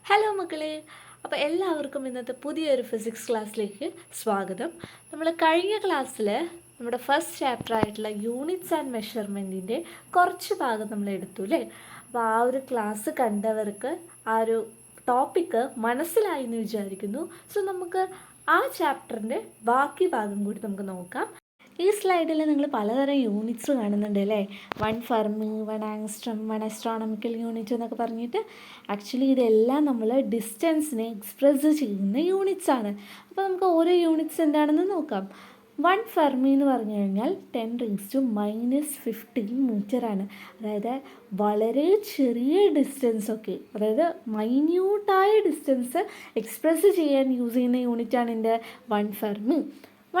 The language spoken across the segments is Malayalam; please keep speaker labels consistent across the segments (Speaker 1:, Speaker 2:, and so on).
Speaker 1: ഹലോ മക്കളെ, അപ്പോൾ എല്ലാവർക്കും ഇന്നത്തെ പുതിയൊരു ഫിസിക്സ് ക്ലാസ്സിലേക്ക് സ്വാഗതം. നമ്മൾ കഴിഞ്ഞ ക്ലാസ്സിൽ നമ്മുടെ ഫസ്റ്റ് ചാപ്റ്റർ ആയിട്ടുള്ള യൂണിറ്റ്സ് ആൻഡ് മെഷർമെൻറ്റിൻ്റെ കുറച്ച് ഭാഗം നമ്മൾ എടുത്തു അല്ലേ. അപ്പോൾ ആ ഒരു ക്ലാസ് കണ്ടവർക്ക് ആ ഒരു ടോപ്പിക്ക് മനസ്സിലായി എന്ന് വിചാരിക്കുന്നു. സോ നമുക്ക് ആ ചാപ്റ്ററിൻ്റെ ബാക്കി ഭാഗം കൂടി നമുക്ക് നോക്കാം. ഈ സ്ലൈഡിൽ നിങ്ങൾ പലതരം യൂണിറ്റ്സ് കാണുന്നുണ്ട് അല്ലേ. 1 ഫെർമി, 1 ആങ്സ്ട്രം, 1 അസ്ട്രോണമിക്കൽ യൂണിറ്റ് എന്നൊക്കെ പറഞ്ഞിട്ട് ആക്ച്വലി ഇതെല്ലാം നമ്മൾ ഡിസ്റ്റൻസിനെ എക്സ്പ്രസ് ചെയ്യുന്ന യൂണിറ്റ്സ് ആണ്. അപ്പോൾ നമുക്ക് ഓരോ യൂണിറ്റ്സ് എന്താണെന്ന് നോക്കാം. 1 ഫെർമി എന്ന് പറഞ്ഞു കഴിഞ്ഞാൽ 10⁻⁻15 മീറ്ററാണ്. അതായത് വളരെ ചെറിയ ഡിസ്റ്റൻസൊക്കെ, അതായത് മൈന്യൂട്ടായ ഡിസ്റ്റൻസ് എക്സ്പ്രസ് ചെയ്യാൻ യൂസ് ചെയ്യുന്ന യൂണിറ്റാണ് എൻ്റെ 1 ഫെർമി.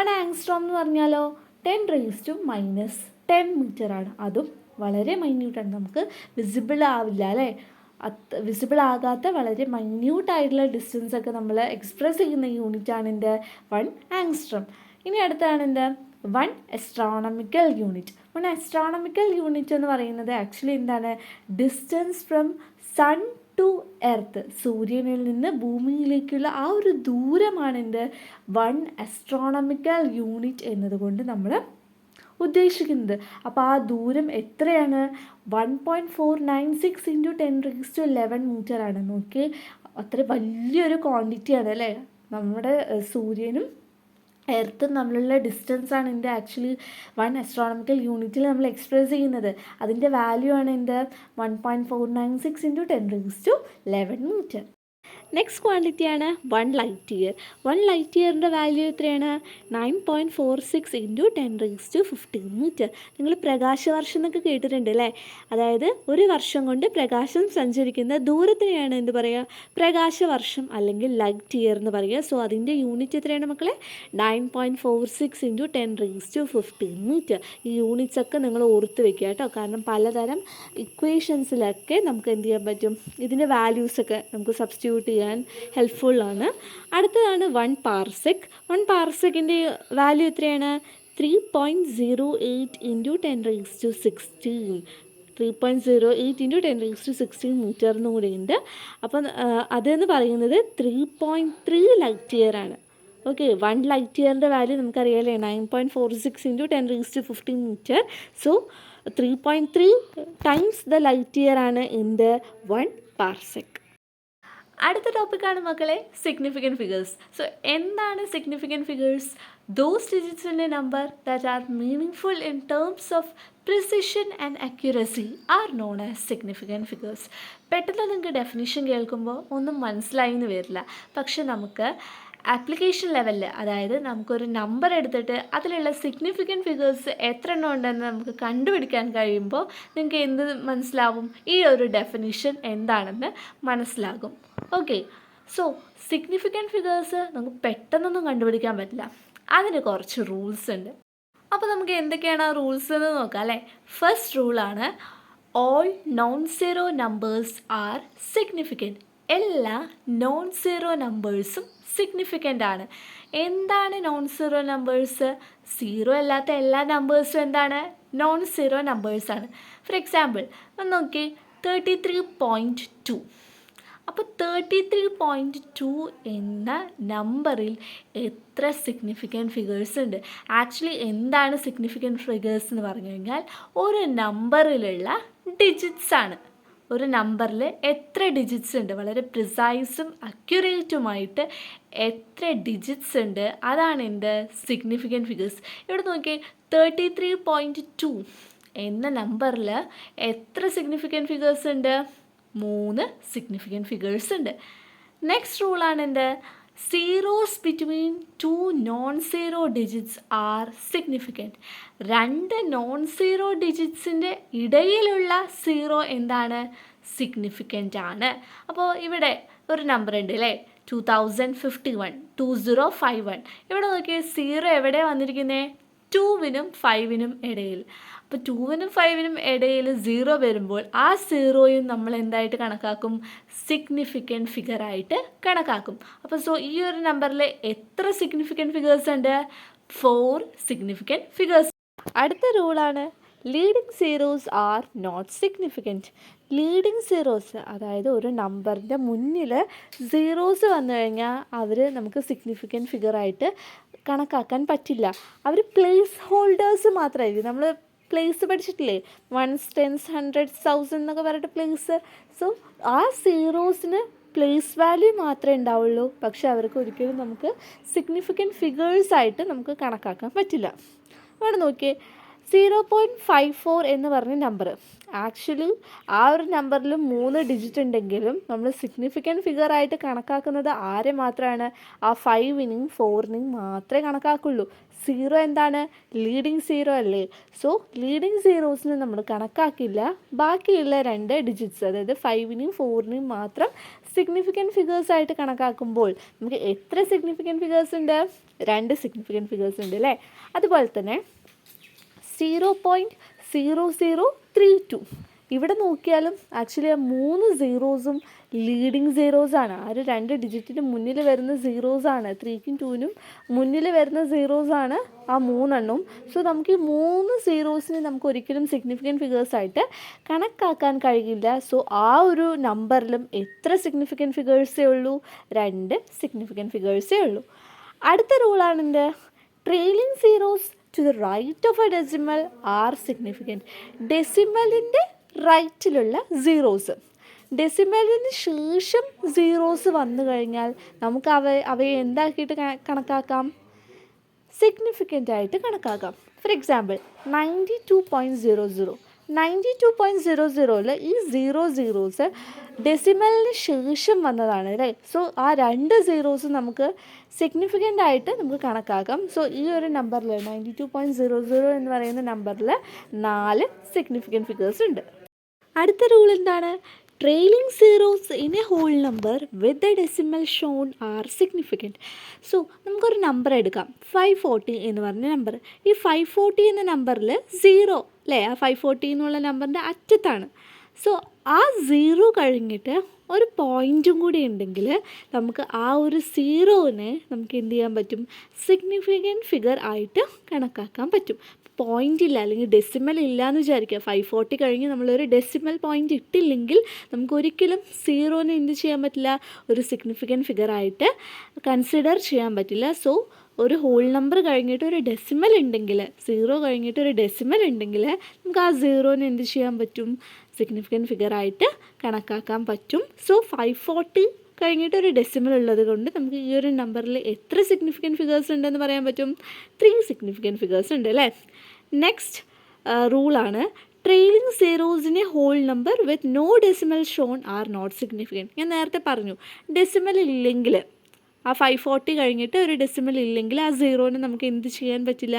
Speaker 1: 1 ആങ്സ്ട്രോം എന്ന് പറഞ്ഞാലോ 10⁻⁻10 മീറ്ററാണ്. അതും വളരെ മൈന്യൂട്ടാണ്, നമുക്ക് വിസിബിൾ ആവില്ല അല്ലേ. വിസിബിൾ ആകാത്ത വളരെ മൈന്യൂട്ടായിട്ടുള്ള ഡിസ്റ്റൻസൊക്കെ നമ്മൾ എക്സ്പ്രസ് ചെയ്യുന്ന യൂണിറ്റാണ് എൻ്റെ 1 ആങ്സ്ട്രം. ഇനി അടുത്താണ് എൻ്റെ 1 അസ്ട്രോണമിക്കൽ യൂണിറ്റ്. 1 അസ്ട്രോണമിക്കൽ യൂണിറ്റ് എന്ന് പറയുന്നത് ആക്ച്വലി എന്താണ്, distance from sun to earth, സൂര്യനിൽ നിന്ന് ഭൂമിയിലേക്കുള്ള ആ ഒരു ദൂരമാണ് എൻ്റെ 1 അസ്ട്രോണമിക്കൽ യൂണിറ്റ് എന്നതുകൊണ്ട് നമ്മൾ ഉദ്ദേശിക്കുന്നത്. അപ്പോൾ ആ ദൂരം എത്രയാണ്? 1.496 × 10⁻11 മീറ്ററാണ്. നോക്കി, അത്ര വലിയൊരു ക്വാണ്ടിറ്റിയാണ് അല്ലേ. നമ്മുടെ സൂര്യനും എർത്തും തമ്മിലുള്ള ഡിസ്റ്റൻസാണ് എൻ്റെ ആക്ച്വലി 1 അസ്ട്രോണമിക്കൽ യൂണിറ്റിൽ നമ്മൾ എക്സ്പ്രസ് ചെയ്യുന്നത്. അതിൻ്റെ വാല്യൂ ആണ് എൻ്റെ 1.496 × 10⁻11 മീറ്റർ. നെക്സ്റ്റ് ക്വാണ്ടിറ്റിയാണ് 1 ലൈറ്റ് ഇയർ. 1 ലൈറ്റ് ഇയറിൻ്റെ വാല്യൂ എത്രയാണ്? 9.46 × 10⁻15 മീറ്റർ. നിങ്ങൾ പ്രകാശവർഷം എന്നൊക്കെ കേട്ടിട്ടുണ്ട് അല്ലേ. അതായത് ഒരു വർഷം കൊണ്ട് പ്രകാശം സഞ്ചരിക്കുന്ന ദൂരത്തിനെയാണ് എന്ത് പറയുക, പ്രകാശവർഷം അല്ലെങ്കിൽ ലൈറ്റ് ഇയർ എന്ന് പറയുക. സോ അതിൻ്റെ യൂണിറ്റ് എത്രയാണ് മക്കളെ? 9.46 × 10⁻15 മീറ്റർ. ഈ യൂണിറ്റ്സ് ഒക്കെ നിങ്ങൾ ഓർത്ത് വെക്കുക കേട്ടോ. കാരണം പലതരം ഇക്വേഷൻസിലൊക്കെ നമുക്ക് എന്ത് ചെയ്യാൻ പറ്റും, ഇതിൻ്റെ വാല്യൂസൊക്കെ നമുക്ക് സബ്സ്റ്റിറ്റ്യൂട്ട് ചെയ്യാൻ ഹെൽപ്ഫുള്ളാണ്. അടുത്തതാണ് 1 പാർസെക്. 1 പാർസെക്കിൻ്റെ വാല്യൂ എത്രയാണ്? 3.08 × 10⁻16. 3.08 × 10⁻16 മീറ്റർ എന്നും കൂടി ഉണ്ട്. അപ്പം അതെന്ന് പറയുന്നത് 3.3 ലൈറ്റ് ഇയർ ആണ്. ഓക്കെ, 1 ലൈറ്റ് ഇയറിൻ്റെ വാല്യൂ നമുക്കറിയാമല്ലേ, 9.46 × 10⁻15 metre. So 3.3 times the light year ആണ് ഇൻ ദ 1 പാർസെക്. അടുത്ത ടോപ്പിക്കാണ് മക്കളെ സിഗ്നിഫിക്കൻറ്റ് ഫിഗേഴ്സ്. സോ എന്താണ് significant figures? Those digits in a number that are meaningful in terms of precision and accuracy are known as significant figures. പെട്ടെന്ന് നിങ്ങൾക്ക് ഡെഫിനിഷൻ കേൾക്കുമ്പോൾ ഒന്നും മനസ്സിലായി എന്ന് വരില്ല. പക്ഷെ നമുക്ക് ആപ്ലിക്കേഷൻ ലെവലിൽ, അതായത് നമുക്കൊരു നമ്പർ എടുത്തിട്ട് അതിലുള്ള സിഗ്നിഫിക്കൻറ്റ് ഫിഗേഴ്സ് എത്ര എണ്ണം ഉണ്ടെന്ന് നമുക്ക് കണ്ടുപിടിക്കാൻ കഴിയുമ്പോൾ നിങ്ങൾക്ക് എന്ത് മനസ്സിലാവും? ഈ ഒരു ഡെഫിനിഷൻ എന്താണെന്ന് മനസ്സിലാകും. ഓക്കെ, സോ സിഗ്നിഫിക്കൻറ്റ് ഫിഗേഴ്സ് നമുക്ക് പെട്ടെന്നൊന്നും കണ്ടുപിടിക്കാൻ പറ്റില്ല. അതിന് കുറച്ച് റൂൾസ് ഉണ്ട്. അപ്പോൾ നമുക്ക് എന്തൊക്കെയാണ് ആ റൂൾസ് എന്ന് നോക്കാം അല്ലേ. ഫസ്റ്റ് റൂളാണ് all non zero numbers are significant. എല്ലാ നോൺ സീറോ നമ്പേഴ്സും സിഗ്നിഫിക്കൻ്റ് ആണ്. എന്താണ് നോൺ സീറോ നമ്പേഴ്സ്? സീറോ അല്ലാത്ത എല്ലാ നമ്പേഴ്സും എന്താണ്? നോൺ സീറോ നമ്പേഴ്സാണ്. ഫോർ എക്സാമ്പിൾ ഒന്ന് നോക്കി, 33.2. അപ്പോൾ 33.2 എന്ന നമ്പറിൽ എത്ര സിഗ്നിഫിക്കൻറ്റ് ഫിഗേഴ്സ് ഉണ്ട്? ആക്ച്വലി എന്താണ് സിഗ്നിഫിക്കൻറ്റ് ഫിഗേഴ്സ് എന്ന് പറഞ്ഞു കഴിഞ്ഞാൽ ഒരു നമ്പറിലുള്ള ഡിജിറ്റ്സ് ആണ്. ഒരു നമ്പറിൽ എത്ര ഡിജിറ്റ്സ് ഉണ്ട്, വളരെ പ്രിസൈസും അക്യുറേറ്റുമായിട്ട് എത്ര ഡിജിറ്റ്സ് ഉണ്ട്, അതാണ് എൻ്റെ സിഗ്നിഫിക്കൻറ്റ് ഫിഗേഴ്സ്. ഇവിടെ നോക്കിയേ, 33.2 എന്ന നമ്പറിൽ എത്ര സിഗ്നിഫിക്കൻറ്റ് ഫിഗേഴ്സ് ഉണ്ട്? 3 സിഗ്നിഫിക്കൻറ്റ് ഫിഗേഴ്സ് ഉണ്ട്. നെക്സ്റ്റ് റൂളാണ് എൻ്റെ zeros between 2 non zero digits are significant. 2 non zero ഡിജിറ്റ്സിൻ്റെ ഇടയിലുള്ള സീറോ എന്താണ്? സിഗ്നിഫിക്കൻ്റ് ആണ്. അപ്പോൾ ഇവിടെ ഒരു നമ്പർ ഉണ്ട് അല്ലേ, 2051, 2051. ഇവിടെ നോക്കിയേ, സീറോ എവിടെ വന്നിരിക്കുന്നത്? 2-നും 5-നും ഇടയിൽ. അപ്പോൾ 2-നും 5-നും ഇടയിൽ 0 വരുമ്പോൾ ആ സീറോയും നമ്മൾ എന്തായിട്ട് കണക്കാക്കും? സിഗ്നിഫിക്കൻറ്റ് ഫിഗറായിട്ട് കണക്കാക്കും. അപ്പോൾ സോ ഈ ഒരു നമ്പറിൽ എത്ര സിഗ്നിഫിക്കൻറ്റ് ഫിഗേഴ്സ് ഉണ്ട്? 4 സിഗ്നിഫിക്കൻറ്റ് ഫിഗേഴ്സ്. അടുത്ത റൂളാണ് leading zeros are not significant. Leading zeros, അതായത് ഒരു നമ്പറിൻ്റെ മുന്നിൽ സീറോസ് വന്നു കഴിഞ്ഞാൽ അവർ നമുക്ക് സിഗ്നിഫിക്കൻറ്റ് ഫിഗറായിട്ട് കണക്കാക്കാൻ പറ്റില്ല. അവർ പ്ലേസ് ഹോൾഡേഴ്സ് മാത്രമായിരിക്കും. നമ്മൾ പ്ലേസ് പഠിച്ചിട്ടില്ലേ, 1s 10s 100s 1000 എന്നൊക്കെ പറഞ്ഞിട്ട് പ്ലേസ്. സോ ആ സീറോസിന് പ്ലേസ് വാല്യൂ മാത്രമേ ഉണ്ടാവുള്ളൂ, പക്ഷെ അവർക്ക് ഒരിക്കലും നമുക്ക് സിഗ്നിഫിക്കൻറ്റ് ഫിഗേഴ്സായിട്ട് നമുക്ക് കണക്കാക്കാൻ പറ്റില്ല. അവിടെ നോക്കിയേ, 0.54 എന്ന് പറഞ്ഞ നമ്പർ, ആക്ച്വലി ആ ഒരു നമ്പറിൽ 3 ഡിജിറ്റ് ഉണ്ടെങ്കിലും നമ്മൾ സിഗ്നിഫിക്കൻറ്റ് ഫിഗറായിട്ട് കണക്കാക്കുന്നത് ആരെ മാത്രമാണ്? ആ 5നെയും 4നെയും മാത്രമേ കണക്കാക്കുള്ളൂ. 0 എന്താണ്? ലീഡിങ് സീറോ അല്ലേ. സോ ലീഡിങ് സീറോസിന് നമ്മൾ കണക്കാക്കില്ല. ബാക്കിയുള്ള 2 ഡിജിറ്റ്സ്, അതായത് 5നെയും 4നെയും മാത്രം സിഗ്നിഫിക്കൻറ്റ് ഫിഗേഴ്സായിട്ട് കണക്കാക്കുമ്പോൾ നമുക്ക് എത്ര സിഗ്നിഫിക്കൻറ്റ് ഫിഗേഴ്സ് ഉണ്ട്? 2 സിഗ്നിഫിക്കൻറ്റ് ഫിഗേഴ്സ് ഉണ്ട് അല്ലേ. അതുപോലെ തന്നെ 0.0032, ഇവിടെ നോക്കിയാലും ആക്ച്വലി ആ 3 സീറോസും ലീഡിങ് സീറോസാണ്. ആ ഒരു 2 ഡിജിറ്റിന് മുന്നിൽ വരുന്ന സീറോസാണ്. 3ക്കും 2നും മുന്നിൽ വരുന്ന സീറോസാണ് ആ 3 എണ്ണവും. സോ നമുക്ക് ഈ 3 സീറോസിന് നമുക്ക് ഒരിക്കലും സിഗ്നിഫിക്കൻറ്റ് ഫിഗേഴ്സായിട്ട് കണക്കാക്കാൻ കഴിയില്ല. സോ ആ ഒരു നമ്പറിലും എത്ര സിഗ്നിഫിക്കൻറ്റ് ഫിഗേഴ്സേ ഉള്ളൂ? 2 സിഗ്നിഫിക്കൻറ്റ് ഫിഗേഴ്സേ ഉള്ളൂ. അടുത്ത റൂളാണ് എന്ത്? Trailing zeros to the right of a decimal are significant. ഡെസിമലിൻ്റെ റൈറ്റിലുള്ള സീറോസ്, ഡെസിമലിന് ശേഷം സീറോസ് വന്നു കഴിഞ്ഞാൽ നമുക്ക് അവയെ എന്താക്കിയിട്ട് കണക്കാക്കാം? സിഗ്നിഫിക്കൻ്റ് ആയിട്ട് കണക്കാക്കാം. ഫോർ എക്സാമ്പിൾ 92.00, 92.00ൽ ഈ 0 സീറോസ് ഡെസിമലിന് ശേഷം വന്നതാണ് അല്ലേ. സോ ആ 2 സീറോസ് നമുക്ക് സിഗ്നിഫിക്കൻ്റ് ആയിട്ട് നമുക്ക് കണക്കാക്കാം. സോ ഈ ഒരു നമ്പറിൽ 92.00 എന്ന് പറയുന്ന നമ്പറിൽ 4 സിഗ്നിഫിക്കൻറ്റ് ഫിഗേഴ്സ് ഉണ്ട്. അടുത്ത റൂൾ എന്താണ്? Trailing zeros in a whole number with the decimal shown are significant. So നമുക്കൊരു നമ്പർ എടുക്കാം, 540 എന്ന് പറഞ്ഞ നമ്പർ. ഈ 540 എന്ന നമ്പറിൽ 0 അല്ലേ, ആ 540 എന്നുള്ള നമ്പറിൻ്റെ അറ്റത്താണ്. സോ ആ 0 കഴിഞ്ഞിട്ട് ഒരു പോയിൻറ്റും കൂടി ഉണ്ടെങ്കിൽ നമുക്ക് ആ ഒരു സീറോനെ നമുക്ക് എന്ത് ചെയ്യാൻ പറ്റും? സിഗ്നിഫിക്കൻറ്റ് ഫിഗർ ആയിട്ട് കണക്കാക്കാൻ പറ്റും. പോയിൻ്റ് ഇല്ല, അല്ലെങ്കിൽ ഡെസിമൽ ഇല്ല എന്ന് വിചാരിക്കുക. 540 കഴിഞ്ഞ് നമ്മളൊരു ഡെസിമൽ പോയിൻ്റ് ഇട്ടില്ലെങ്കിൽ നമുക്കൊരിക്കലും സീറോനെ എന്ത് ചെയ്യാൻ പറ്റില്ല? ഒരു സിഗ്നിഫിക്കൻറ്റ് ഫിഗറായിട്ട് കൺസിഡർ ചെയ്യാൻ പറ്റില്ല. സോ ഒരു ഹോൾ നമ്പർ കഴിഞ്ഞിട്ട് ഒരു ഡെസിമൽ ഉണ്ടെങ്കിൽ, 0 കഴിഞ്ഞിട്ട് ഒരു ഡെസിമൽ ഉണ്ടെങ്കിൽ നമുക്ക് ആ സീറോനെ എന്ത് ചെയ്യാൻ പറ്റും? സിഗ്നിഫിക്കൻറ്റ് ഫിഗറായിട്ട് കണക്കാക്കാൻ പറ്റും. സോ 540 കഴിഞ്ഞിട്ട് ഒരു ഡെസിമൽ ഉള്ളത് കൊണ്ട് നമുക്ക് ഈ ഒരു നമ്പറിൽ എത്ര സിഗ്നിഫിക്കൻറ്റ് ഫിഗേഴ്സ് ഉണ്ടെന്ന് പറയാൻ പറ്റും? 3 സിഗ്നിഫിക്കൻറ്റ് ഫിഗേഴ്സ് ഉണ്ട് അല്ലേ. നെക്സ്റ്റ് റൂളാണ് ട്രെയിലിംഗ് സീറോസിനെ whole number with no decimal shown are not significant. ഞാൻ നേരത്തെ പറഞ്ഞു, ഡെസിമൽ ഇല്ലെങ്കിൽ, ആ 540 കഴിഞ്ഞിട്ട് ഒരു ഡെസിമൽ ഇല്ലെങ്കിൽ ആ സീറോനെ നമുക്ക് എന്ത് ചെയ്യാൻ പറ്റില്ല?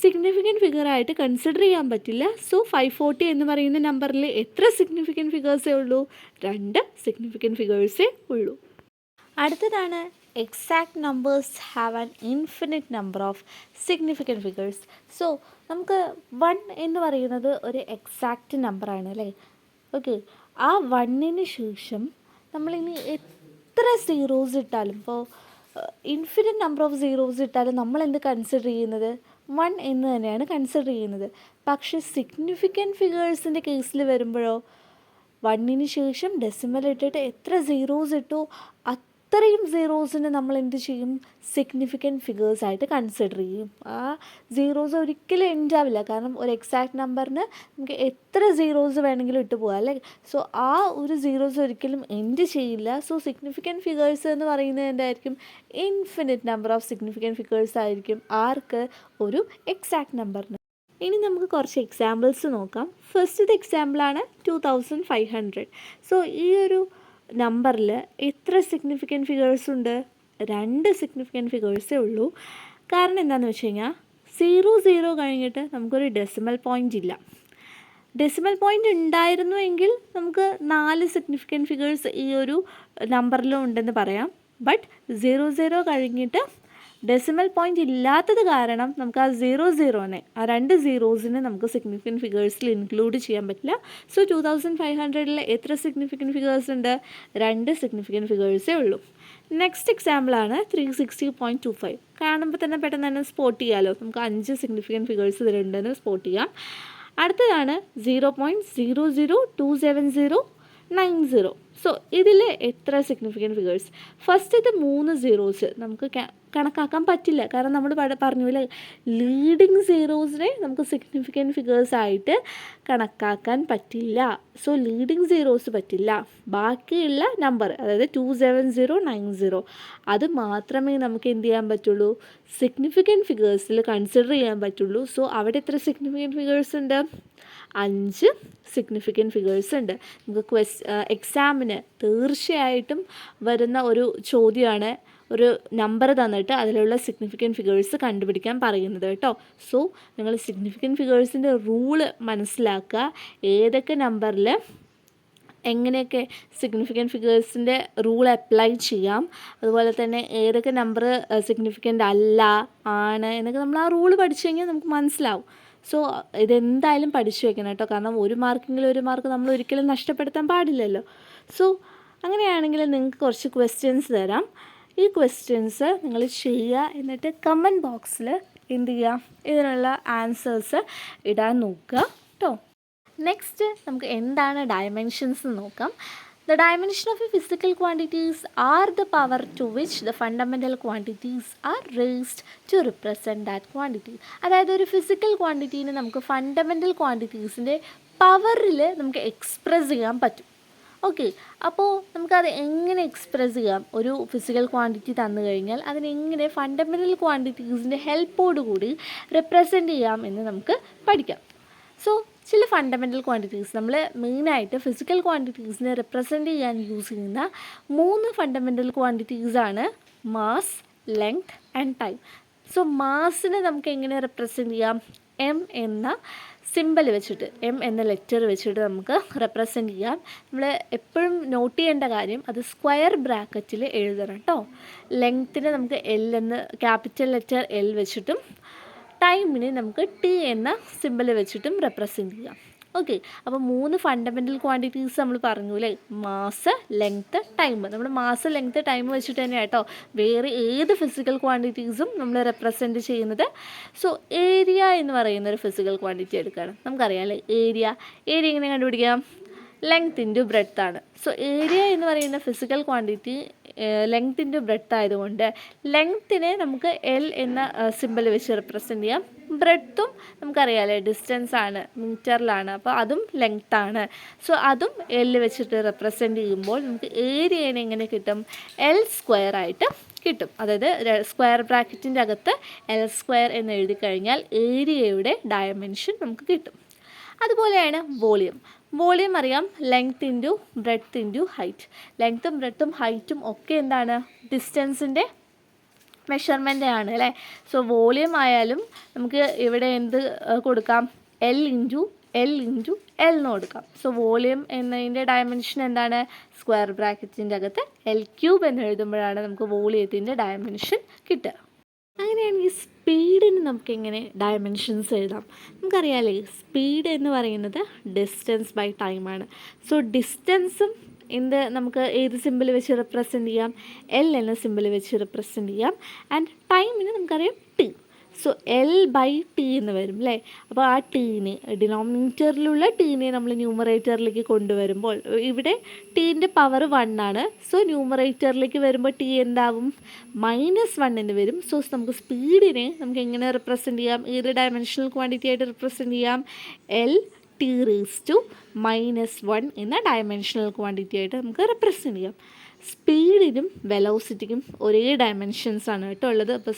Speaker 1: സിഗ്നിഫിക്കൻറ്റ് ഫിഗറായിട്ട് കൺസിഡർ ചെയ്യാൻ പറ്റില്ല. സോ 540 എന്ന് പറയുന്ന നമ്പറിൽ എത്ര സിഗ്നിഫിക്കൻറ്റ് ഫിഗേഴ്സേ ഉള്ളൂ? 2 സിഗ്നിഫിക്കൻറ്റ് ഫിഗേഴ്സേ ഉള്ളൂ. അടുത്തതാണ് exact numbers have an infinite number of significant figures. So നമുക്ക് 1 എന്ന് പറയുന്നത് ഒരു എക്സാക്റ്റ് നമ്പറാണ് അല്ലേ. ഓക്കെ, ആ 1ന് ശേഷം നമ്മളിനി എത്ര സീറോസ് ഇട്ടാലും, ഇപ്പോൾ ഇൻഫിനിറ്റ് നമ്പർ ഓഫ് സീറോസ് ഇട്ടാലും നമ്മൾ എന്ത് കൺസിഡർ ചെയ്യുന്നത്? 1 എന്ന് തന്നെയാണ് കൺസിഡർ ചെയ്യുന്നത്. പക്ഷേ സിഗ്നിഫിക്കൻറ്റ് ഫിഗേഴ്സിൻ്റെ കേസിൽ വരുമ്പോഴോ 1ന് ശേഷം ഡെസിമൽ ഇട്ടിട്ട് എത്ര സീറോസ് ഇട്ടോ അത്രയും സീറോസിന് നമ്മൾ എന്ത് ചെയ്യും? സിഗ്നിഫിക്കൻറ്റ് ഫിഗേഴ്സായിട്ട് കൺസിഡർ ചെയ്യും. ആ സീറോസ് ഒരിക്കലും എൻഡ് ആവില്ല, കാരണം ഒരു എക്സാക്ട് നമ്പറിന് നമുക്ക് എത്ര സീറോസ് വേണമെങ്കിലും ഇട്ട് പോകാം അല്ലേ. സോ ആ ഒരു സീറോസ് ഒരിക്കലും എൻഡ് ചെയ്യില്ല. സോ സിഗ്നിഫിക്കൻറ്റ് ഫിഗേഴ്സ് എന്ന് പറയുന്നത് എന്തായിരിക്കും? Infinite number of significant figures ആയിരിക്കും. ആർക്ക്? ഒരു എക്സാക്ട് നമ്പറിന്. ഇനി നമുക്ക് കുറച്ച് എക്സാമ്പിൾസ് നോക്കാം. ഫസ്റ്റത്തെ എക്സാമ്പിളാണ് 2500. സോ ഈ ഒരു നമ്പറിൽ എത്ര സിഗ്നിഫിക്കൻറ്റ് ഫിഗേഴ്സ് ഉണ്ട്? 2 സിഗ്നിഫിക്കൻറ്റ് ഫിഗേഴ്സേ ഉള്ളൂ. കാരണം എന്താണെന്ന് വെച്ച് കഴിഞ്ഞാൽ 00 കഴിഞ്ഞിട്ട് നമുക്കൊരു ഡെസിമൽ പോയിൻ്റ് ഇല്ല. ഡെസിമൽ പോയിൻ്റ് ഉണ്ടായിരുന്നു എങ്കിൽ നമുക്ക് 4 സിഗ്നിഫിക്കൻറ്റ് ഫിഗേഴ്സ് ഈ ഒരു നമ്പറിലും ഉണ്ടെന്ന് പറയാം. ബട്ട് 00 കഴിഞ്ഞിട്ട് ഡെസിമൽ പോയിൻ്റ് ഇല്ലാത്തത് കാരണം നമുക്ക് ആ 00നെ, ആ 2 സീറോസിനെ നമുക്ക് സിഗ്നിഫിക്കൻറ്റ് ഫിഗേഴ്സിൽ ഇൻക്ലൂഡ് ചെയ്യാൻ പറ്റില്ല. സോ 2500ൽ എത്ര സിഗ്നിഫിക്കൻറ്റ് ഫിഗേഴ്സ് ഉണ്ട്? 2 സിഗ്നിഫിക്കൻറ്റ് ഫിഗേഴ്സേ ഉള്ളൂ. നെക്സ്റ്റ് എക്സാമ്പിളാണ് 360.25. കാണുമ്പോൾ തന്നെ പെട്ടെന്ന് തന്നെ സ്പോട്ട് ചെയ്യാമല്ലോ, നമുക്ക് 5 സിഗ്നിഫിക്കൻറ്റ് ഫിഗേഴ്സ് ഇതിലുണ്ടെന്ന് സ്പോട്ട് ചെയ്യാം. അടുത്തതാണ് 0.002709. സോ ഇതിൽ എത്ര സിഗ്നിഫിക്കൻറ്റ് ഫിഗേഴ്സ്? ഫസ്റ്റത്തെ 3 സീറോസ് നമുക്ക് കണക്കാക്കാൻ പറ്റില്ല, കാരണം നമ്മൾ പറഞ്ഞില്ലേ ലീഡിങ് സീറോസിനെ നമുക്ക് സിഗ്നിഫിക്കൻറ്റ് ഫിഗേഴ്സ് ആയിട്ട് കണക്കാക്കാൻ പറ്റില്ല. സോ ലീഡിങ് സീറോസ് പറ്റില്ല, ബാക്കിയുള്ള നമ്പർ അതായത് 27090 അത് മാത്രമേ നമുക്ക് എന്ത് ചെയ്യാൻ പറ്റുള്ളൂ, സിഗ്നിഫിക്കൻറ്റ് ഫിഗേഴ്സിൽ കൺസിഡർ ചെയ്യാൻ പറ്റുള്ളൂ. സോ അവിടെ എത്ര സിഗ്നിഫിക്കൻറ്റ് ഫിഗേഴ്സ് ഉണ്ട്? 5 സിഗ്നിഫിക്കൻറ്റ് ഫിഗേഴ്സ് ഉണ്ട്. നമുക്ക് എക്സാമിന് തീർച്ചയായിട്ടും വരുന്ന ഒരു ചോദ്യമാണ്, ഒരു നമ്പർ തന്നിട്ട് അതിലുള്ള സിഗ്നിഫിക്കൻറ്റ് ഫിഗേഴ്സ് കണ്ടുപിടിക്കാൻ പറയുന്നത് കേട്ടോ. സോ നിങ്ങൾ സിഗ്നിഫിക്കൻറ്റ് ഫിഗേഴ്സിൻ്റെ റൂള് മനസ്സിലാക്കുക, ഏതൊക്കെ നമ്പറിൽ എങ്ങനെയൊക്കെ സിഗ്നിഫിക്കൻറ്റ് ഫിഗേഴ്സിൻ്റെ റൂൾ അപ്ലൈ ചെയ്യാം, അതുപോലെ തന്നെ ഏതൊക്കെ നമ്പർ സിഗ്നിഫിക്കൻ്റ് അല്ല, ആണ് എന്നൊക്കെ നമ്മൾ ആ റൂള് പഠിച്ചു കഴിഞ്ഞാൽ നമുക്ക് മനസ്സിലാവും. സോ ഇതെന്തായാലും പഠിച്ചു വെക്കണം കേട്ടോ, കാരണം ഒരു മാർക്ക് നമ്മൾ ഒരിക്കലും നഷ്ടപ്പെടുത്താൻ പാടില്ലല്ലോ. സോ അങ്ങനെയാണെങ്കിൽ നിങ്ങൾക്ക് കുറച്ച് ക്വസ്റ്റ്യൻസ് തരാം. ഈ ക്വസ്റ്റ്യൻസ് നിങ്ങൾ ചെയ്യുക, എന്നിട്ട് കമൻറ്റ് ബോക്സിൽ എന്ത് ചെയ്യുക, ഇതിനുള്ള ആൻസേഴ്സ് ഇടാൻ നോക്കുക കേട്ടോ. നെക്സ്റ്റ് നമുക്ക് എന്താണ് ഡയമെൻഷൻസ് എന്ന് നോക്കാം. The dimension of a physical quantities are the power to which the fundamental quantities are raised to represent that quantity. അതായത് ഒരു ഫിസിക്കൽ ക്വാണ്ടിറ്റീനെ നമുക്ക് ഫണ്ടമെൻ്റൽ ക്വാണ്ടിറ്റീസിൻ്റെ പവറിൽ നമുക്ക് എക്സ്പ്രസ് ചെയ്യാൻ പറ്റും. ഓക്കെ, അപ്പോൾ നമുക്കത് എങ്ങനെ എക്സ്പ്രസ് ചെയ്യാം? ഒരു ഫിസിക്കൽ ക്വാണ്ടിറ്റി തന്നു കഴിഞ്ഞാൽ അതിനെങ്ങനെ ഫണ്ടമെൻ്റൽ ക്വാണ്ടിറ്റീസിൻ്റെ ഹെൽപ്പോടുകൂടി റെപ്രസെൻ്റ് ചെയ്യാം എന്ന് നമുക്ക് പഠിക്കാം. സോ ചില ഫണ്ടമെൻ്റൽ ക്വാണ്ടിറ്റീസ്, നമ്മൾ മെയിനായിട്ട് ഫിസിക്കൽ ക്വാണ്ടിറ്റീസിനെ റെപ്രസെൻ്റ് ചെയ്യാൻ യൂസ് ചെയ്യുന്ന 3 ഫണ്ടമെൻ്റൽ ക്വാണ്ടിറ്റീസാണ് mass, length and time. So മാസിനെ നമുക്ക് എങ്ങനെ റെപ്രസെൻ്റ് ചെയ്യാം? എം എന്ന സിമ്പൽ വെച്ചിട്ട്, എം എന്ന ലെറ്റർ വെച്ചിട്ട് നമുക്ക് റെപ്രസെൻ്റ് ചെയ്യാം. നമ്മൾ എപ്പോഴും നോട്ട് ചെയ്യേണ്ട കാര്യം, അത് സ്ക്വയർ ബ്രാക്കറ്റിൽ എഴുതണം കേട്ടോ. ലെങ്ത്തിനെ നമുക്ക് എൽ എന്ന് ക്യാപിറ്റൽ ലെറ്റർ എൽ വെച്ചിട്ടും ടൈമിന് നമുക്ക് ടി എന്ന സിമ്പിൾ വെച്ചിട്ടും റെപ്രസെൻ്റ് ചെയ്യാം. ഓക്കെ, അപ്പോൾ 3 ഫണ്ടമെൻ്റൽ ക്വാണ്ടിറ്റീസ് നമ്മൾ പറഞ്ഞു അല്ലേ, മാസ്, ലെങ്ത്ത്, ടൈം. നമ്മൾ മാസ്, ലെങ്ത്ത്, ടൈം വെച്ചിട്ട് തന്നെയാണ് കേട്ടോ വേറെ ഏത് ഫിസിക്കൽ ക്വാണ്ടിറ്റീസും നമ്മൾ റെപ്രസെൻ്റ് ചെയ്യുന്നത്. സോ ഏരിയ എന്ന് പറയുന്ന ഒരു ഫിസിക്കൽ ക്വാണ്ടിറ്റി എടുക്കുകയാണ്. നമുക്കറിയാം അല്ലേ ഏരിയ എങ്ങനെ കണ്ടുപിടിക്കാം? ലെങ്ത് ഇൻറ്റു ബ്രെഡ്ത്ത് ആണ്. സോ ഏരിയ എന്ന് പറയുന്ന physical quantity length into breadth ആയതുകൊണ്ട് ലെങ്ത്തിനെ നമുക്ക് എൽ എന്ന സിമ്പിൾ വെച്ച് റെപ്രസെൻ്റ് ചെയ്യാം. ബ്രെഡ്ത്തും നമുക്കറിയാമല്ലേ ഡിസ്റ്റൻസ് ആണ്, മീറ്ററിലാണ്, അപ്പോൾ അതും ലെങ്ത് ആണ്. സോ അതും എൽ വെച്ചിട്ട് റെപ്രസെൻ്റ് ചെയ്യുമ്പോൾ നമുക്ക് ഏരിയനെ എങ്ങനെ കിട്ടും? എൽ സ്ക്വയർ ആയിട്ട് കിട്ടും. അതായത് സ്ക്വയർ ബ്രാക്കറ്റിൻ്റെ അകത്ത് എൽ സ്ക്വയർ എന്ന് എഴുതി കഴിഞ്ഞാൽ ഏരിയയുടെ ഡയമെൻഷൻ നമുക്ക് കിട്ടും. അതുപോലെയാണ് വോളിയം അറിയാം, length into breadth into height. ലെങ്ത്തും ബ്രെഡ്ത്തും ഹൈറ്റും ഒക്കെ എന്താണ്? ഡിസ്റ്റൻസിൻ്റെ മെഷർമെൻ്റ് ആണ് അല്ലേ. സോ വോളിയം ആയാലും നമുക്ക് ഇവിടെ എന്ത് കൊടുക്കാം? എൽ ഇൻറ്റു എൽ എന്ന് കൊടുക്കാം. സോ വോളിയം എന്നതിൻ്റെ ഡയമെൻഷൻ എന്താണ്? സ്ക്വയർ ബ്രാക്കറ്റിൻ്റെ അകത്ത് L³ എന്ന് എഴുതുമ്പോഴാണ് നമുക്ക് വോളിയത്തിൻ്റെ ഡയമെൻഷൻ കിട്ടുക. അങ്ങനെയാണെങ്കിൽ സ്പീഡിന് നമുക്ക് എങ്ങനെ ഡയമെൻഷൻസ് എഴുതാം? നമുക്കറിയാമല്ലേ സ്പീഡ് എന്ന് പറയുന്നത് ഡിസ്റ്റൻസ് ബൈ ടൈമാണ്. സോ ഡിസ്റ്റൻസും നമുക്ക് ഏത് സിമ്പിൾ വെച്ച് റെപ്രസെൻ്റ് ചെയ്യാം? എൽ എന്ന സിമ്പിൾ വെച്ച് റെപ്രസെൻ്റ് ചെയ്യാം. ആൻഡ് ടൈമിന് നമുക്കറിയാം T. So L by T എന്ന് വരും അല്ലേ. അപ്പോൾ ആ ടീനെ, ഡിനോമിനേറ്ററിലുള്ള ടീനെ നമ്മൾ ന്യൂമറേറ്ററിലേക്ക് കൊണ്ടുവരുമ്പോൾ ഇവിടെ ടീൻ്റെ പവർ 1 ആണ്. സോ ന്യൂമറേറ്ററിലേക്ക് വരുമ്പോൾ ടി എന്താവും? -1 എന്ന് വരും. സോ നമുക്ക് സ്പീഡിനെ നമുക്ക് എങ്ങനെ റെപ്രസെൻ്റ് ചെയ്യാം? ഏത് ഡയമെൻഷണൽ ക്വാണ്ടിറ്റി ആയിട്ട് റെപ്രസെൻ്റ് ചെയ്യാം? എൽ t⁻⁻1 എന്ന ഡയമെൻഷണൽ ക്വാണ്ടിറ്റി ആയിട്ട് നമുക്ക് റെപ്രസെൻ്റ് ചെയ്യാം. സ്പീഡിനും വെലോസിറ്റിക്കും ഒരേ ഡയമെൻഷൻസാണ് കേട്ടോ ഉള്ളത്. അപ്പോൾ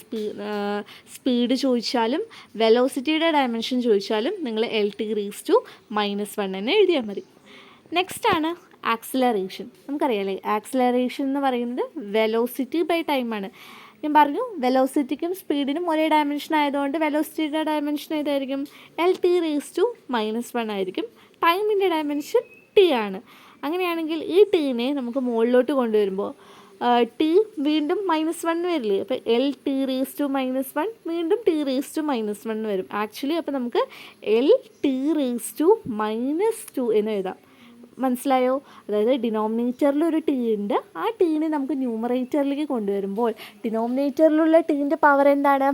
Speaker 1: സ്പീഡ് ചോദിച്ചാലും വെലോസിറ്റിയുടെ ഡയമെൻഷൻ ചോദിച്ചാലും നിങ്ങൾ L⁻⁻1 എന്ന് എഴുതിയാൽ മതി. നെക്സ്റ്റാണ് ആക്സിലറേഷൻ. നമുക്കറിയാമല്ലേ ആക്സിലറേഷൻ എന്ന് പറയുന്നത് വെലോസിറ്റി ബൈ ടൈമാണ്. ഞാൻ പറഞ്ഞു വെലോസിറ്റിക്കും സ്പീഡിനും ഒരേ ഡയമെൻഷൻ ആയതുകൊണ്ട് വെലോസിറ്റിയുടെ ഡയമെൻഷൻ ഏതായിരിക്കും? L⁻⁻1 ആയിരിക്കും. ടൈമിൻ്റെ ഡയമെൻഷൻ ടി ആണ്. അങ്ങനെയാണെങ്കിൽ ഈ ടീനെ നമുക്ക് മുകളിലോട്ട് കൊണ്ടുവരുമ്പോൾ ടി വീണ്ടും -1 വരില്ലേ. അപ്പോൾ L⁻⁻1 വീണ്ടും T⁻⁻1 വരും ആക്ച്വലി. അപ്പോൾ നമുക്ക് L⁻⁻2 എന്ന് എഴുതാം. മനസ്സിലായോ? അതായത് ഡിനോമിനേറ്ററിലൊരു ടി ഉണ്ട്, ആ ടീനെ നമുക്ക് ന്യൂമറേറ്ററിലേക്ക് കൊണ്ടുവരുമ്പോൾ ഡിനോമിനേറ്ററിലുള്ള ടീൻ്റെ പവർ എന്താണ്?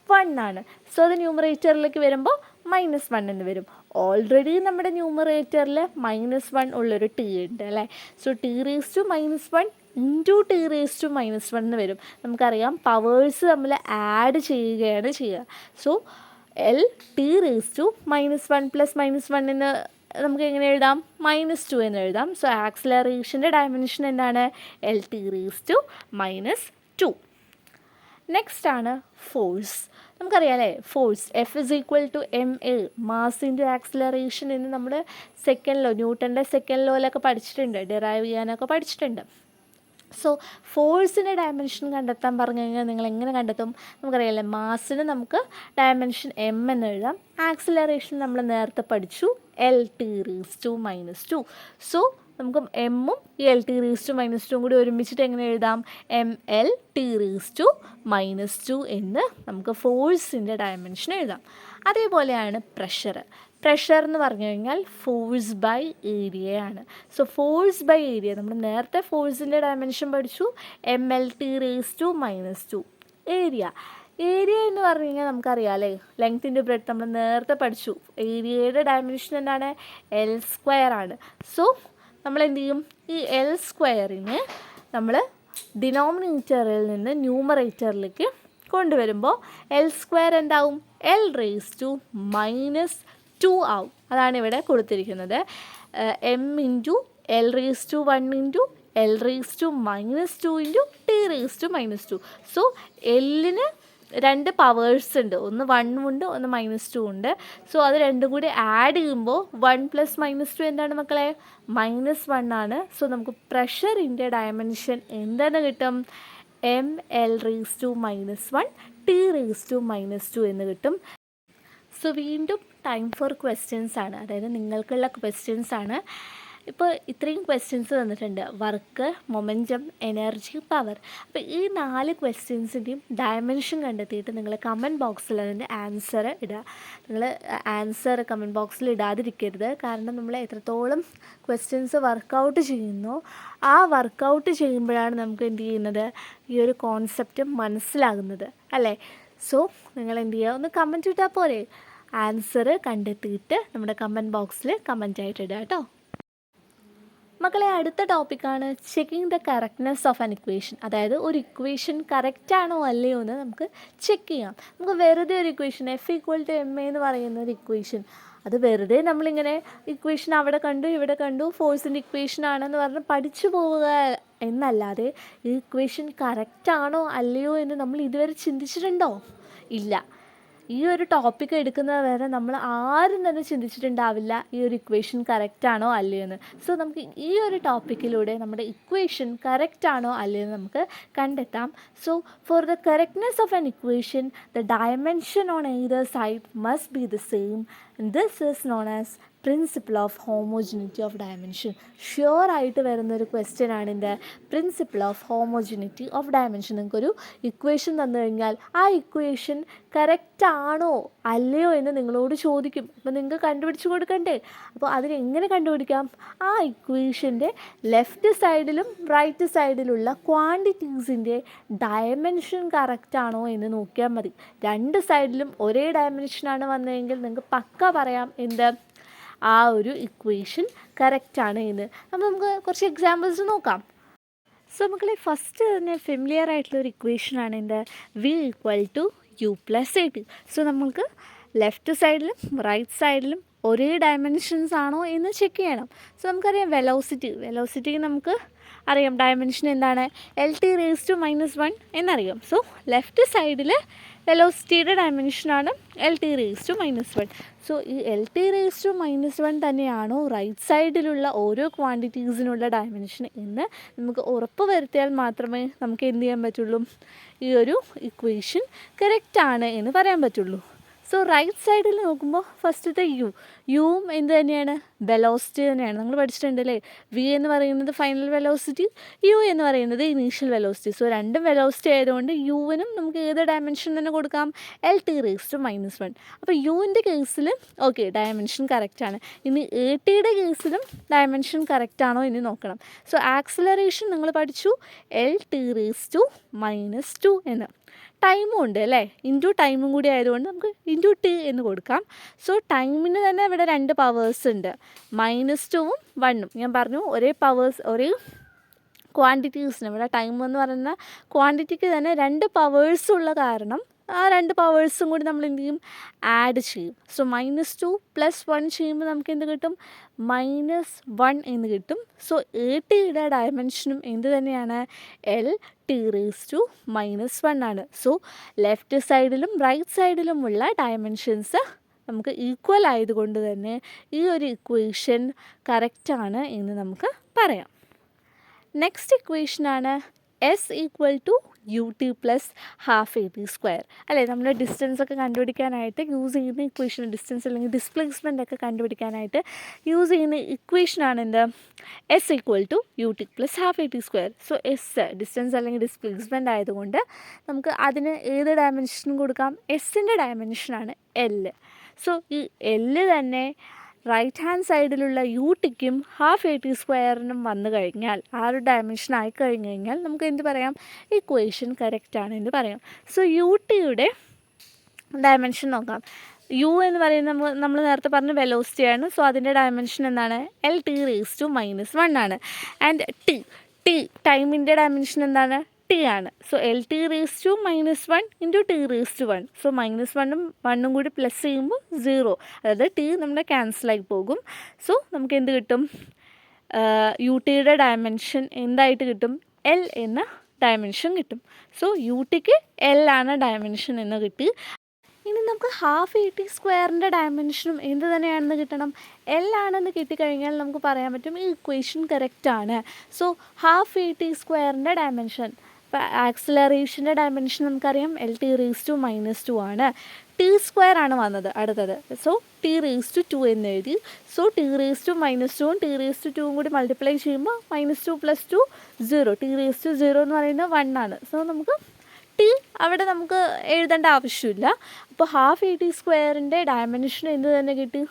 Speaker 1: 1 ആണ്. സോ അത് ന്യൂമറേറ്ററിലേക്ക് വരുമ്പോൾ -1 എന്ന് വരും. ഓൾറെഡി നമ്മുടെ ന്യൂമറേറ്ററിൽ -1 ഉള്ളൊരു ടി ഉണ്ട് അല്ലേ. സോ t⁻⁻1 ഇൻറ്റു t⁻⁻1 എന്ന് വരും. നമുക്കറിയാം പവേഴ്സ് നമ്മൾ ആഡ് ചെയ്യുകയാണ് ചെയ്യുക. സോ എൽ t⁻⁻1 പ്ലസ് -1 എന്ന് നമുക്ക് എങ്ങനെ എഴുതാം, -2 എന്ന് എഴുതാം. സോ ആക്സിലറേഷൻ്റെ ഡയമെൻഷൻ എന്താണ്, L t⁻⁻2. നെക്സ്റ്റ് ആണ് ഫോഴ്സ്. നമുക്കറിയാം അല്ലേ, force F=ma, mass into acceleration എന്ന് നമ്മൾ സെക്കൻഡ് ലോ, ന്യൂട്ടൻ്റെ സെക്കൻഡ് ലോയിലൊക്കെ പഠിച്ചിട്ടുണ്ട്, ഡിറൈവ് ചെയ്യാനൊക്കെ പഠിച്ചിട്ടുണ്ട്. സോ ഫോഴ്സിൻ്റെ ഡയമെൻഷൻ കണ്ടെത്താൻ പറഞ്ഞു കഴിഞ്ഞാൽ നിങ്ങൾ എങ്ങനെ കണ്ടെത്തും, നമുക്കറിയാമല്ലേ, മാസിന് നമുക്ക് ഡയമെൻഷൻ m എന്ന് എഴുതാം. ആക്സിലറേഷൻ നമ്മൾ നേരത്തെ പഠിച്ചു L t⁻². സോ നമുക്ക് എമ്മും ഈ L t⁻² കൂടി ഒരുമിച്ചിട്ട് എങ്ങനെ എഴുതാം, mL t⁻² എന്ന് നമുക്ക് ഫോഴ്സിൻ്റെ ഡയമെൻഷൻ എഴുതാം. അതേപോലെയാണ് പ്രഷർ. പ്രഷർ എന്ന് പറഞ്ഞു കഴിഞ്ഞാൽ ഫോഴ്സ് ബൈ ഏരിയയാണ്. സോ ഫോഴ്സ് ബൈ ഏരിയ നമ്മൾ നേരത്തെ ഫോഴ്സിൻ്റെ ഡയമെൻഷൻ പഠിച്ചു, mL t⁻². ഏരിയ എന്ന് പറഞ്ഞു കഴിഞ്ഞാൽ നമുക്കറിയാം അല്ലേ, ലെങ്ത്തിൻ്റെ ബ്രെഡ്ത്ത് നമ്മൾ നേരത്തെ പഠിച്ചു. ഏരിയയുടെ ഡയമെൻഷൻ എന്താണ്, L² ആണ്. സോ നമ്മൾ എന്ത് ചെയ്യും, ഈ L² നമ്മൾ ഡിനോമിനേറ്ററിൽ നിന്ന് ന്യൂമറേറ്ററിലേക്ക് കൊണ്ടുവരുമ്പോൾ L² എന്താവും, L⁻² ആവും. അതാണ് ഇവിടെ കൊടുത്തിരിക്കുന്നത്. m into L⁻1 into L⁻² into t⁻². So എല്ലിന് 2 പവേഴ്സ് ഉണ്ട്, ഒന്ന് 1 ഉണ്ട്, ഒന്ന് -2 ഉണ്ട്. സോ അത് രണ്ടും കൂടി ആഡ് ചെയ്യുമ്പോൾ 1 + -2 എന്താണ് മക്കളെ, -1 ആണ്. സോ നമുക്ക് പ്രഷറിൻ്റെ ഡയമെൻഷൻ എന്തെന്ന് കിട്ടും, mL⁻1 t⁻² എന്ന് കിട്ടും. സോ വീണ്ടും ടൈം ഫോർ ക്വസ്റ്റ്യൻസ് ആണ്, അതായത് നിങ്ങൾക്കുള്ള ക്വസ്റ്റ്യൻസ് ആണ്. ഇപ്പോൾ ഇത്രയും ക്വസ്റ്റ്യൻസ് തന്നിട്ടുണ്ട്, വർക്ക്, മൊമെൻറ്റം, എനർജി, പവർ. അപ്പോൾ ഈ 4 ക്വസ്റ്റ്യൻസിൻ്റെയും ഡയമെൻഷൻ കണ്ടെത്തിയിട്ട് നിങ്ങൾ കമൻറ്റ് ബോക്സിൽ അതിൻ്റെ ആൻസർ ഇടുക. നിങ്ങൾ ആൻസർ കമൻറ്റ് ബോക്സിൽ ഇടാതിരിക്കരുത്, കാരണം നമ്മൾ എത്രത്തോളം ക്വസ്റ്റ്യൻസ് വർക്കൗട്ട് ചെയ്യുന്നു, ആ വർക്കൗട്ട് ചെയ്യുമ്പോഴാണ് നമുക്ക് എന്ത് ചെയ്യുന്നത്, ഈ ഒരു കോൺസെപ്റ്റ് മനസ്സിലാകുന്നത് അല്ലേ. സോ നിങ്ങൾ എന്ത് ചെയ്യുക, ഒന്ന് കമൻറ്റ് ഇട്ടാൽ പോരെ, ആൻസർ കണ്ടെത്തിയിട്ട് നമ്മുടെ കമൻറ്റ് ബോക്സിൽ കമൻറ്റ് ആയിട്ട് ഇടുക കേട്ടോ. മക്കളെ, അടുത്ത ടോപ്പിക്കാണ് checking the correctness of an equation. അതായത് ഒരു ഇക്വേഷൻ കറക്റ്റാണോ അല്ലയോ എന്ന് നമുക്ക് ചെക്ക് ചെയ്യാം. നമുക്ക് വെറുതെ ഒരു ഇക്വേഷൻ F=ma എന്ന് പറയുന്ന ഒരു ഇക്വേഷൻ, അത് വെറുതെ നമ്മളിങ്ങനെ ഇക്വേഷൻ അവിടെ കണ്ടു ഇവിടെ കണ്ടു ഫോഴ്സിൻ്റെ ഇക്വേഷൻ ആണെന്ന് പറഞ്ഞ് പഠിച്ചു പോവുക എന്നല്ലാതെ ഈ ഇക്വേഷൻ കറക്റ്റാണോ അല്ലയോ എന്ന് നമ്മൾ ഇതുവരെ ചിന്തിച്ചിട്ടുണ്ടോ? ഇല്ല. ഈ ഒരു ടോപ്പിക്ക് എടുക്കുന്നത് വരെ നമ്മൾ ആരും തന്നെ ചിന്തിച്ചിട്ടുണ്ടാവില്ല ഈ ഒരു ഇക്വേഷൻ കറക്റ്റാണോ അല്ലയോ എന്ന്. സോ നമുക്ക് ഈ ഒരു ടോപ്പിക്കിലൂടെ നമ്മുടെ ഇക്വേഷൻ കറക്റ്റാണോ അല്ലയോ എന്ന് നമുക്ക് കണ്ടെത്താം. So for the correctness of an equation the dimension on either side must be the same. This is known as principle of homogeneity of dimension. ഷ്യൂറായിട്ട് വരുന്നൊരു ക്വസ്റ്റ്യൻ ആണ് ഇതിൻ്റെ principle of homogeneity of dimension. നിങ്ങൾക്കൊരു ഇക്വേഷൻ തന്നു കഴിഞ്ഞാൽ ആ ഇക്വേഷൻ കറക്റ്റാണോ അല്ലയോ എന്ന് നിങ്ങളോട് ചോദിക്കും. അപ്പോൾ നിങ്ങൾക്ക് കണ്ടുപിടിച്ച് കൊടുക്കണ്ടേ? അപ്പോൾ അതിനെങ്ങനെ കണ്ടുപിടിക്കാം? ആ ഇക്വേഷൻ്റെ ലെഫ്റ്റ് സൈഡിലും റൈറ്റ് സൈഡിലുള്ള ക്വാണ്ടിറ്റീസിൻ്റെ ഡയമെൻഷൻ കറക്റ്റാണോ എന്ന് നോക്കിയാൽ മതി. രണ്ട് സൈഡിലും ഒരേ ഡയമെൻഷനാണ് വന്നതെങ്കിൽ നിങ്ങൾക്ക് പക്ക പറയാം എന്ത്, ആ ഒരു ഇക്വേഷൻ കറക്റ്റാണ് എന്ന്. അപ്പോൾ നമുക്ക് കുറച്ച് എക്സാമ്പിൾസ് നോക്കാം. സോ മക്കളെ, ഫസ്റ്റ് തന്നെ ഫെമിലിയർ ആയിട്ടുള്ളൊരു ഇക്വേഷനാണ് എൻ്റെ v=u+at. സോ നമുക്ക് ലെഫ്റ്റ് സൈഡിലും റൈറ്റ് സൈഡിലും ഒരേ ഡയമെൻഷൻസ് ആണോ എന്ന് ചെക്ക് ചെയ്യണം. സോ നമുക്കറിയാം വെലോസിറ്റിക്ക് നമുക്ക് അറിയാം ഡയമെൻഷൻ എന്താണ്, L⁻⁻1 എന്നറിയാം. സോ ലെഫ്റ്റ് സൈഡിൽ വെലോസിറ്റിയുടെ ഡയമെൻഷനാണ് L⁻⁻1. സോ ഈ L⁻⁻1 തന്നെയാണോ റൈറ്റ് സൈഡിലുള്ള ഓരോ ക്വാണ്ടിറ്റീസിനുള്ള ഡയമെൻഷൻ എന്ന് നമുക്ക് ഉറപ്പ് വരുത്തിയാൽ മാത്രമേ നമുക്ക് എന്ത് ചെയ്യാൻ പറ്റുള്ളൂ, ഈ ഒരു ഇക്വേഷൻ കറക്റ്റാണ് എന്ന് പറയാൻ പറ്റുള്ളൂ. സോ റൈറ്റ് സൈഡിൽ നോക്കുമ്പോൾ ഫസ്റ്റത്തെ യുവും എന്ത് തന്നെയാണ്, വെലോസിറ്റി തന്നെയാണ്. നമ്മൾ പഠിച്ചിട്ടുണ്ടല്ലേ, വി എന്ന് പറയുന്നത് ഫൈനൽ വെലോസിറ്റി, യു എന്ന് പറയുന്നത് ഇനീഷ്യൽ വെലോസിറ്റി. സോ രണ്ടും വെലോസിറ്റി ആയതുകൊണ്ട് യുവിനും നമുക്ക് ഏത് ഡയമെൻഷൻ തന്നെ കൊടുക്കാം, L⁻⁻1. അപ്പോൾ യുവിൻ്റെ കേസിൽ ഓക്കെ ഡയമെൻഷൻ കറക്റ്റാണ്. ഇനി ATയുടെ കേസിലും ഡയമെൻഷൻ കറക്റ്റാണോ എന്ന് നോക്കണം. സോ ആക്സിലറേഷൻ നിങ്ങൾ പഠിച്ചു L⁻⁻2 എന്ന്. ടൈമും ഉണ്ട് അല്ലേ, ഇൻറ്റു ടൈമും കൂടി ആയതുകൊണ്ട് നമുക്ക് ഇൻറ്റു ടി എന്ന് കൊടുക്കാം. സോ ടൈമിന് തന്നെ ഇവിടെ 2 പവേഴ്സ് ഉണ്ട്, -2ഉം 1ഉം. ഞാൻ പറഞ്ഞു ഒരേ പവേഴ്സ് ഒരേ ക്വാണ്ടിറ്റീസിന്, ഇവിടെ ടൈം എന്ന് പറയുന്ന ക്വാണ്ടിറ്റിക്ക് തന്നെ 2 പവേഴ്സ് ഉള്ള കാരണം ആ 2 പവേഴ്സും കൂടി നമ്മൾ എന്ത് ചെയ്യും, ആഡ് ചെയ്യും. സോ -2 + 1 ചെയ്യുമ്പോൾ നമുക്ക് എന്ത് കിട്ടും, -1 എന്ന് കിട്ടും. സോ എ ടിയുടെ ഡയമെൻഷനും എന്ത് തന്നെയാണ്, LT⁻⁻1 ആണ്. സോ ലെഫ്റ്റ് സൈഡിലും റൈറ്റ് സൈഡിലുമുള്ള ഡയമെൻഷൻസ് നമുക്ക് ഈക്വൽ ആയതുകൊണ്ട് തന്നെ ഈ ഒരു ഇക്വേഷൻ കറക്റ്റാണ് എന്ന് നമുക്ക് പറയാം. നെക്സ്റ്റ് ഇക്വേഷനാണ് S = UT + ½ അല്ലേ. നമ്മൾ ഡിസ്റ്റൻസ് ഒക്കെ കണ്ടുപിടിക്കാനായിട്ട് യൂസ് ചെയ്യുന്ന ഇക്വേഷൻ, ഡിസ്റ്റൻസ് അല്ലെങ്കിൽ ഡിസ്പ്ലേസ്മെൻ്റ് ഒക്കെ കണ്ടുപിടിക്കാനായിട്ട് യൂസ് ചെയ്യുന്ന ഇക്വേഷനാണ് എന്ത്, S = UT + ½ so S distance അല്ലെങ്കിൽ ഡിസ്പ്ലേസ്മെൻ്റ് ആയതുകൊണ്ട് നമുക്ക് അതിന് ഏത് ഡയമെൻഷനും കൊടുക്കാം, എസിൻ്റെ ഡയമെൻഷനാണ് L. സോ ഈ L തന്നെ റൈറ്റ് ഹാൻഡ് സൈഡിലുള്ള UTക്കും ½ വന്നു കഴിഞ്ഞാൽ, ആ ഒരു ഡയമെൻഷൻ ആയി കഴിഞ്ഞ് കഴിഞ്ഞാൽ നമുക്ക് എന്ത് പറയാം, ഇക്വേഷൻ കറക്റ്റാണ് എന്ന് പറയാം. സോ UTയുടെ ഡയമെൻഷൻ നോക്കാം. U എന്ന് പറയുന്നത് നമ്മൾ നേരത്തെ പറഞ്ഞ വെലോസിറ്റിയാണ്. സോ അതിൻ്റെ ഡയമെൻഷൻ എന്താണ്, LT⁻⁻1 ആണ്. ആൻഡ് ടി ടൈമിൻ്റെ ഡയമെൻഷൻ എന്താണ്, ടി ആണ്. So LT⁻⁻1 × T⁻1. സോ -1ഉം 1ഉം കൂടി പ്ലസ് ചെയ്യുമ്പോൾ 0, അതായത് ടി നമ്മുടെ ക്യാൻസലായി പോകും. സോ നമുക്ക് എന്ത് കിട്ടും, UTയുടെ ഡയമെൻഷൻ എന്തായിട്ട് കിട്ടും, L എന്ന ഡയമെൻഷൻ കിട്ടും. സോ UTക്ക് L ആണ് ഡയമെൻഷൻ എന്ന് കിട്ടി. ഇനി നമുക്ക് ½ ഡയമെൻഷനും എന്ത് തന്നെയാണെന്ന് കിട്ടണം, L ആണെന്ന് കിട്ടിക്കഴിഞ്ഞാൽ നമുക്ക് പറയാൻ പറ്റും ഈ ഇക്വേഷൻ കറക്റ്റാണ്. സോ ½ ഡയമെൻഷൻ, ഇപ്പോൾ ആക്സിലറേഷൻ്റെ ഡയമെൻഷൻ നമുക്കറിയാം LT⁻² ആണ്. T² ആണ് വന്നത് അടുത്തത്. സോ T⁻² എന്ന് എഴുതി. സോ T⁻²ഉം T⁻²ഉം കൂടി മൾട്ടിപ്ലൈ ചെയ്യുമ്പോൾ -2 + 2 0, T⁻0 എന്ന് പറയുന്നത് 1 ആണ്. സോ നമുക്ക് ടി അവിടെ നമുക്ക് എഴുതേണ്ട ആവശ്യമില്ല. അപ്പോൾ ½ ഡയമെൻഷൻ എന്ത് തന്നെ കിട്ടി,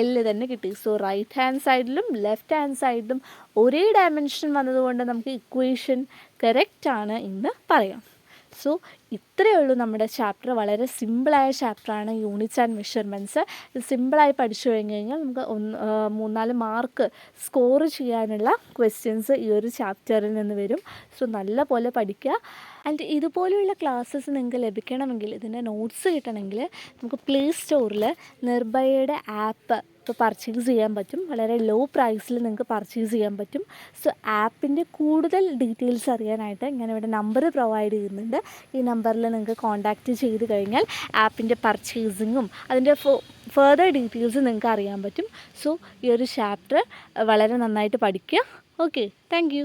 Speaker 1: L തന്നെ കിട്ടി. സോ റൈറ്റ് ഹാൻഡ് സൈഡിലും ലെഫ്റ്റ് ഹാൻഡ് സൈഡിലും ഒരേ ഡയമെൻഷൻ വന്നതുകൊണ്ട് നമുക്ക് ഇക്വേഷൻ കറക്റ്റാണ് എന്ന് പറയാം. സോ ഇത്രയേ ഉള്ളൂ നമ്മുടെ ചാപ്റ്റർ. വളരെ സിമ്പിളായ ചാപ്റ്ററാണ് യൂണിറ്റ്സ് ആൻഡ് മെഷർമെൻറ്റ്സ്. ഇത് സിമ്പിളായി പഠിച്ചു കഴിഞ്ഞ് കഴിഞ്ഞാൽ നമുക്ക് 3-4 മാർക്ക് സ്കോർ ചെയ്യാനുള്ള ക്വസ്റ്റ്യൻസ് ഈ ഒരു ചാപ്റ്ററിൽ നിന്ന് വരും. സോ നല്ല പോലെ പഠിക്കുക. ആൻഡ് ഇതുപോലെയുള്ള ക്ലാസ്സസ് നിങ്ങൾക്ക് ലഭിക്കണമെങ്കിൽ, ഇതിൻ്റെ നോട്ട്സ് കിട്ടണമെങ്കിൽ നമുക്ക് പ്ലേ സ്റ്റോറിൽ നിർഭയയുടെ ആപ്പ് ഇപ്പോൾ പർച്ചേസ് ചെയ്യാൻ പറ്റും. വളരെ ലോ പ്രൈസിൽ നിങ്ങൾക്ക് പർച്ചേസ് ചെയ്യാൻ പറ്റും. സോ ആപ്പിൻ്റെ കൂടുതൽ ഡീറ്റെയിൽസ് അറിയാനായിട്ട് ഞാനിവിടെ നമ്പർ പ്രൊവൈഡ് ചെയ്യുന്നുണ്ട്. ഈ നമ്പറിൽ നിങ്ങൾക്ക് കോൺടാക്റ്റ് ചെയ്ത് കഴിഞ്ഞാൽ ആപ്പിൻ്റെ പർച്ചേസിങ്ങും അതിൻ്റെ ഫർദർ ഡീറ്റെയിൽസ് നിങ്ങൾക്ക് അറിയാൻ പറ്റും. സോ ഈ ഒരു ചാപ്റ്റർ വളരെ നന്നായിട്ട് പഠിക്കുക. Okay, thank you.